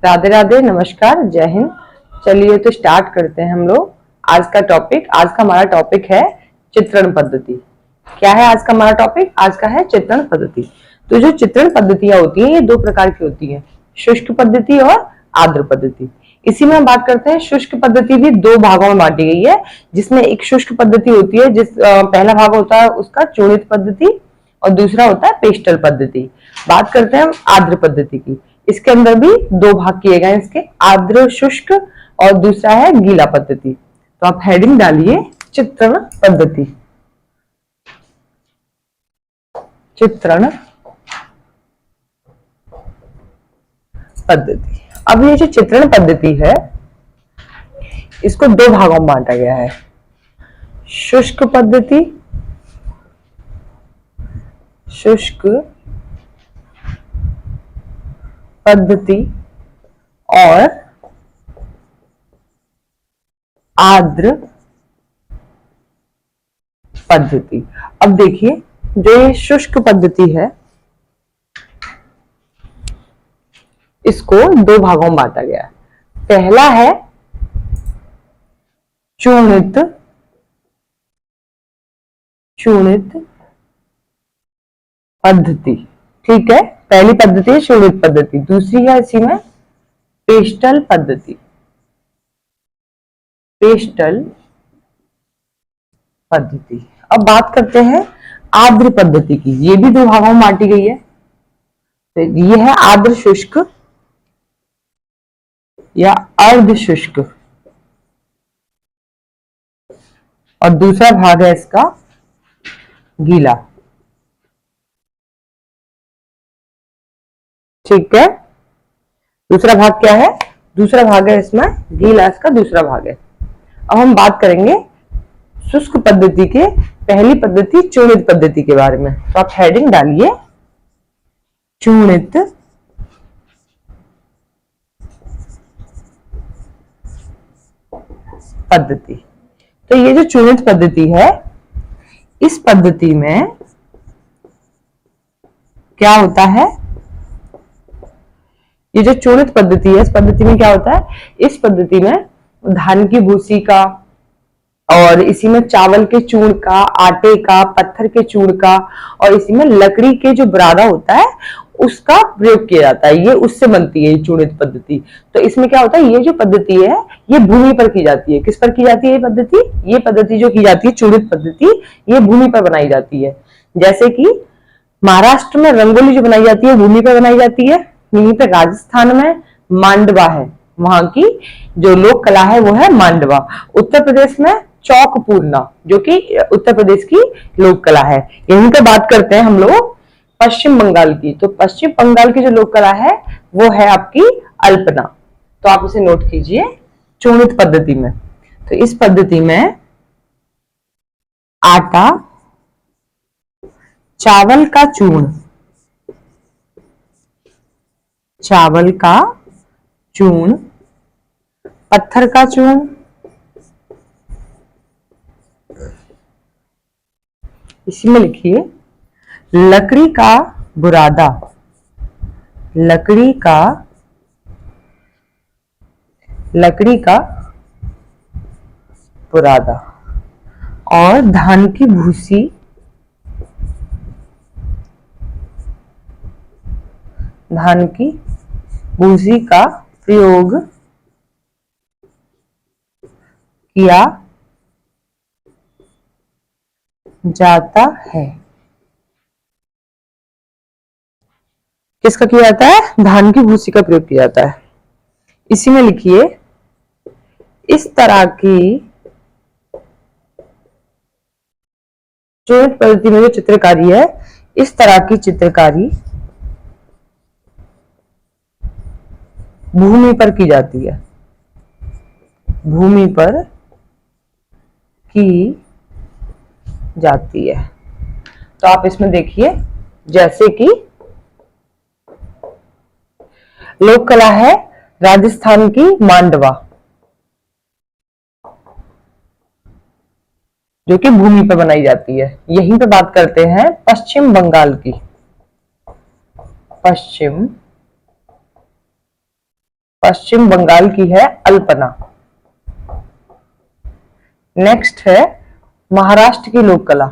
राधे राधे, नमस्कार, जय हिंद। चलिए तो स्टार्ट करते हैं हम लोग आज का टॉपिक। आज का हमारा टॉपिक है चित्रण पद्धति। क्या है आज का हमारा टॉपिक? आज का है चित्रण पद्धति। तो जो चित्रण पद्धतियां होती हैं ये दो प्रकार की होती हैं, शुष्क पद्धति और आर्द्र पद्धति। इसी में हम बात करते हैं। शुष्क पद्धति भी दो भागों में बांटी गई है, जिसमें एक शुष्क पद्धति होती है, पहला भाग होता है उसका चूर्णित पद्धति और दूसरा होता है पेस्टल पद्धति। बात करते हैं हम आर्द्र पद्धति की। इसके अंदर भी दो भाग किए गए हैं इसके, आर्द्र शुष्क और दूसरा है गीला पद्धति। तो आप हेडिंग डालिए चित्रण पद्धति। चित्रण पद्धति। अब ये जो चित्रण पद्धति है इसको दो भागों में बांटा गया है, शुष्क पद्धति, शुष्क पद्धति और आर्द्र पद्धति। अब देखिए, जो ये शुष्क पद्धति है इसको दो भागों में बांटा गया है। पहला है चूर्णित पद्धति। ठीक है, पहली पद्धति है चूर्णित पद्धति, दूसरी है इसी में पेस्टल पद्धति। पेस्टल पद्धति। अब बात करते हैं आर्द्र पद्धति की। ये भी दो भागों में बांटी गई है। तो ये है आर्द्र शुष्क या अर्ध शुष्क और दूसरा भाग है इसका गीला। ठीक है, दूसरा भाग क्या है? दूसरा भाग है इसमें गीला, इसका दूसरा भाग है। अब हम बात करेंगे शुष्क पद्धति के पहली पद्धति चूर्णित पद्धति के बारे में। तो आप हेडिंग डालिए चूर्णित पद्धति। तो ये जो चूर्णित पद्धति है, इस पद्धति में क्या होता है? ये जो चूर्णित पद्धति है, इस पद्धति में क्या होता है? इस पद्धति में धान की भूसी का और इसी में चावल के चूर्ण का, आटे का, पत्थर के चूर्ण का और इसी में लकड़ी के जो बुरादा होता है उसका प्रयोग किया जाता है। ये उससे बनती है ये चूर्णित पद्धति। तो इसमें क्या होता है? ये जो पद्धति है ये भूमि पर की जाती है। किस पर की जाती है ये पद्धति? ये पद्धति जो की जाती है चूर्णित पद्धति, ये भूमि पर बनाई जाती है। जैसे कि महाराष्ट्र में रंगोली जो बनाई जाती है भूमि पर बनाई जाती है। यहीं पे राजस्थान में मांडवा है, वहां की जो लोक कला है वो है मांडवा। उत्तर प्रदेश में चौक पूरना, जो कि उत्तर प्रदेश की लोक कला है। यहीं पे बात करते हैं हम लोग पश्चिम बंगाल की। तो पश्चिम बंगाल की जो लोक कला है वो है आपकी अल्पना। तो आप इसे नोट कीजिए चूर्णित पद्धति में। तो इस पद्धति में आटा, चावल का चूर्ण, पत्थर का चूर्ण, इसी में लिखिए लकड़ी का बुरादा, लकड़ी का बुरादा और धान की भूसी, का प्रयोग किया जाता है। किसका किया जाता है? धान की भूसी का प्रयोग किया जाता है। इसी में लिखिए इस तरह की चूर्णित पद्धति में जो चित्रकारी है, इस तरह की चित्रकारी भूमि पर की जाती है। भूमि पर की जाती है। तो आप इसमें देखिए, जैसे कि लोक कला है राजस्थान की मांडवा, जो कि भूमि पर बनाई जाती है। यहीं पे बात करते हैं पश्चिम बंगाल की। पश्चिम पश्चिम बंगाल की है अल्पना। नेक्स्ट है महाराष्ट्र की लोक कला,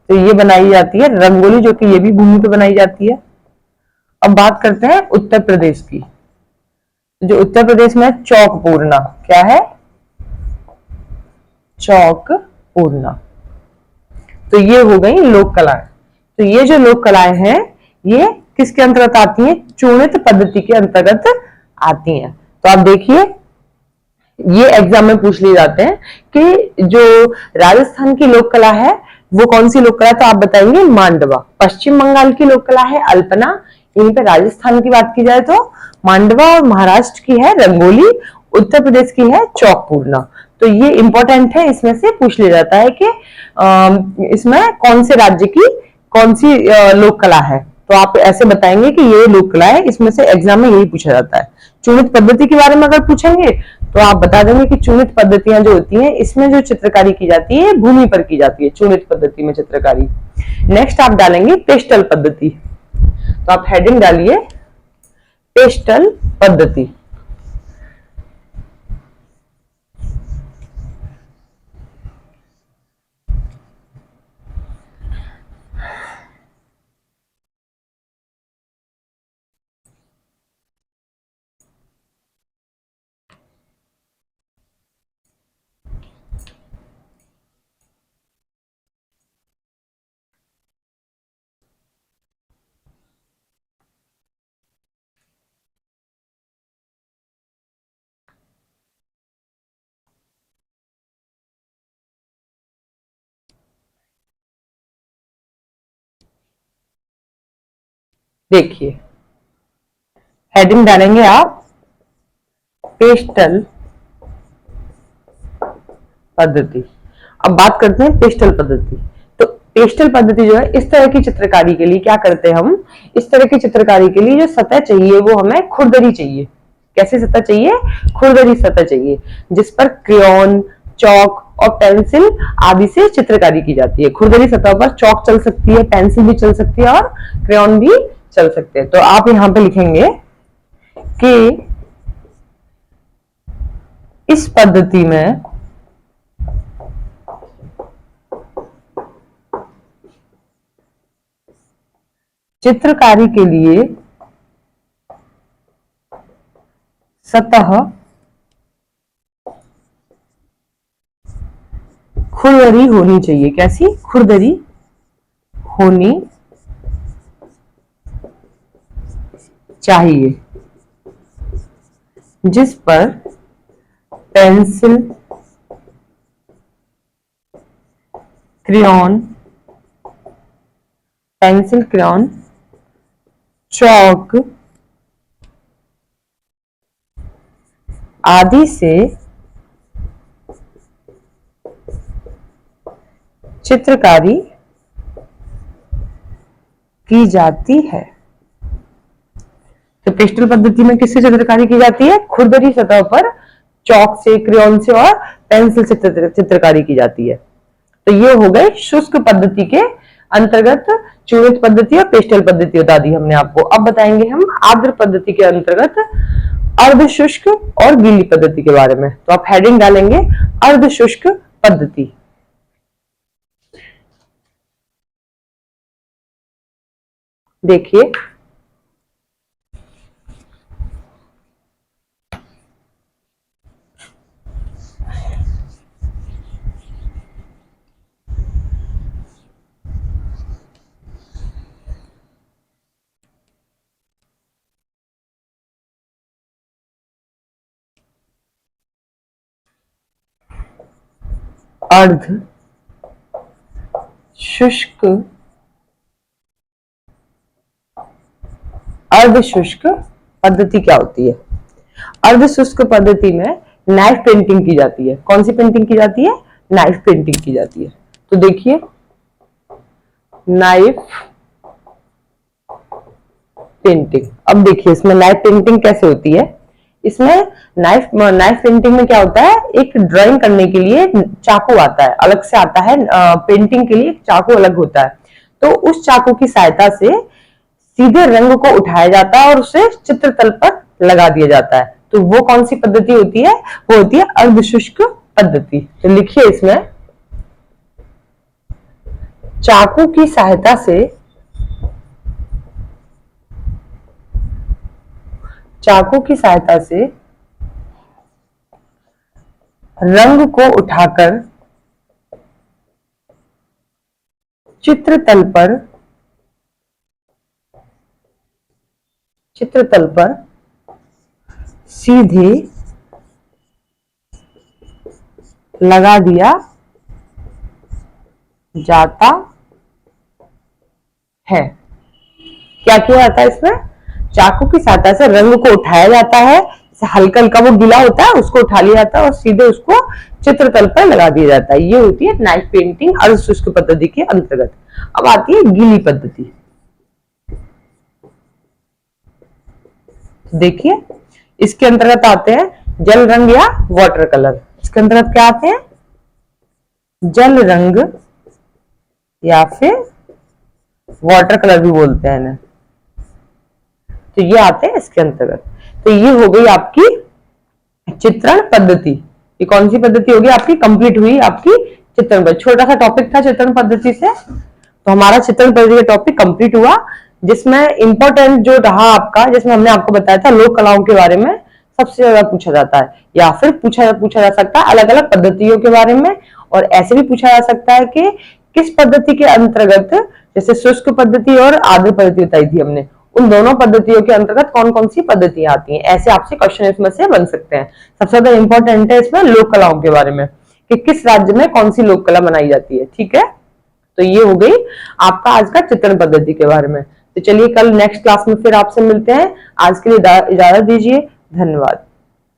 तो ये बनाई जाती है रंगोली, जो कि ये भी भूमि पे बनाई जाती है। अब बात करते हैं उत्तर प्रदेश की। जो उत्तर प्रदेश में चौक पूर्णा, क्या है? चौक पूर्णा। तो ये हो गई लोक कलाएं। तो ये जो लोक कलाएं हैं ये किसके अंतर्गत आती हैं? चूणित पद्धति के अंतर्गत आती हैं। तो आप देखिए ये एग्जाम में पूछ लिए जाते हैं कि जो राजस्थान की लोक कला है वो कौन सी लोक कला? तो आप बताएंगे मांडवा। पश्चिम बंगाल की लोक कला है अल्पना। यहीं पे राजस्थान की बात की जाए तो मांडवा, और महाराष्ट्र की है रंगोली, उत्तर प्रदेश की है चौक पूर्णा। तो ये इंपॉर्टेंट है, इसमें से पूछ लिया जाता है कि इसमें कौन से राज्य की कौन सी लोक कला है। तो आप ऐसे बताएंगे कि ये लोक कला है, इसमें से एग्जाम में यही पूछा जाता है। चुनित पद्धति के बारे में अगर पूछेंगे तो आप बता देंगे कि चुनित पद्धतियां जो होती हैं इसमें जो चित्रकारी की जाती है भूमि पर की जाती है, चुनित पद्धति में चित्रकारी। नेक्स्ट आप डालेंगे पेस्टल पद्धति। तो आप हेडिंग डालिए पेस्टल पद्धति। देखिए हेडिंग डालेंगे आप पेस्टल पद्धति। अब बात करते हैं पेस्टल पद्धति। तो पेस्टल पद्धति जो है इस तरह की चित्रकारी के लिए क्या करते हैं हम? इस तरह की चित्रकारी के लिए जो सतह चाहिए वो हमें खुरदरी चाहिए। कैसी सतह चाहिए? खुरदरी सतह चाहिए, जिस पर क्रेयॉन, चौक और पेंसिल आदि से चित्रकारी की जाती है। खुरदरी सतह पर चौक चल सकती है, पेंसिल भी चल सकती है और क्रेयॉन भी चल सकते हैं। तो आप यहां पे लिखेंगे कि इस पद्धति में चित्रकारी के लिए सतह खुरदरी होनी चाहिए। कैसी? खुरदरी होनी चाहिए, जिस पर पेंसिल, क्रेयॉन, चौक आदि से चित्रकारी की जाती है। तो पेस्टल पद्धति में किससे चित्रकारी की जाती है? खुरदरी सतह पर चौक से, क्रेयॉन से और पेंसिल से चित्रकारी की जाती है। तो ये हो गए शुष्क पद्धति के अंतर्गत चूणित पद्धति और पेस्टल पद्धति बता दी हमने आपको। अब बताएंगे हम आर्द्र पद्धति के अंतर्गत अर्ध शुष्क और गीली पद्धति के बारे में। तो आप हेडिंग डालेंगे अर्ध शुष्क पद्धति। देखिए अर्ध शुष्क, अर्ध शुष्क पद्धति क्या होती है? अर्ध शुष्क पद्धति में नाइफ पेंटिंग की जाती है। कौन सी पेंटिंग की जाती है? नाइफ पेंटिंग की जाती है। तो देखिए नाइफ पेंटिंग। अब देखिए इसमें नाइफ पेंटिंग कैसे होती है? इसमें नाइफ पेंटिंग में क्या होता है? एक ड्राइंग करने के लिए चाकू आता है, अलग से आता है। पेंटिंग के लिए एक चाकू अलग होता है। तो उस चाकू की सहायता से सीधे रंग को उठाया जाता है और उसे चित्रतल पर लगा दिया जाता है। तो वो कौन सी पद्धति होती है? वो होती है अर्धशुष्क पद्धति। तो लिखिए इसमें, चाकू की सहायता से रंग को उठाकर चित्रतल पर सीधे लगा दिया जाता है। क्या किया जाता है इसमें? चाकू की सहायता से रंग को उठाया जाता है, हल्का हल्का वो गीला होता है उसको उठा लिया जाता है और सीधे उसको चित्रतल पर लगा दिया जाता है। ये होती है नाइफ पेंटिंग अर्धशुष्क पद्धति के अंतर्गत। अब आती है गीली पद्धति। देखिए, इसके अंतर्गत आते हैं जल रंग या वाटर कलर। इसके अंतर्गत क्या आते हैं? जल रंग या फिर वाटर कलर भी बोलते हैं इन्हें। तो ये आते हैं इसके अंतर्गत। तो ये हो गई आपकी चित्रण पद्धति। ये कौन सी पद्धति होगी आपकी? कंप्लीट हुई आपकी चित्रण पद्धति। छोटा सा टॉपिक था चित्रण पद्धति से, तो हमारा चित्रण पद्धति का टॉपिक कंप्लीट हुआ, जिसमें इंपॉर्टेंट जो रहा आपका, जिसमें हमने आपको बताया था लोक कलाओं के बारे में सबसे ज्यादा पूछा जाता है, या फिर पूछा जा सकता है अलग अलग पद्धतियों के बारे में, और ऐसे भी पूछा जा सकता है कि किस पद्धति के अंतर्गत, जैसे शुष्क पद्धति और आर्द्र पद्धति बताई थी हमने, उन दोनों पद्धतियों के अंतर्गत कौन कौन सी पद्धतियां आती हैं। ऐसे आपसे क्वेश्चन इसमें से बन सकते हैं। सबसे ज्यादा इंपॉर्टेंट है इसमें लोक कलाओं के बारे में कि किस राज्य में कौन सी लोक कला बनाई जाती है। ठीक है, तो ये हो गई आपका आज का चित्रण पद्धति के बारे में। तो चलिए कल नेक्स्ट क्लास में फिर आपसे मिलते हैं। आज के लिए इजाजत दीजिए। धन्यवाद।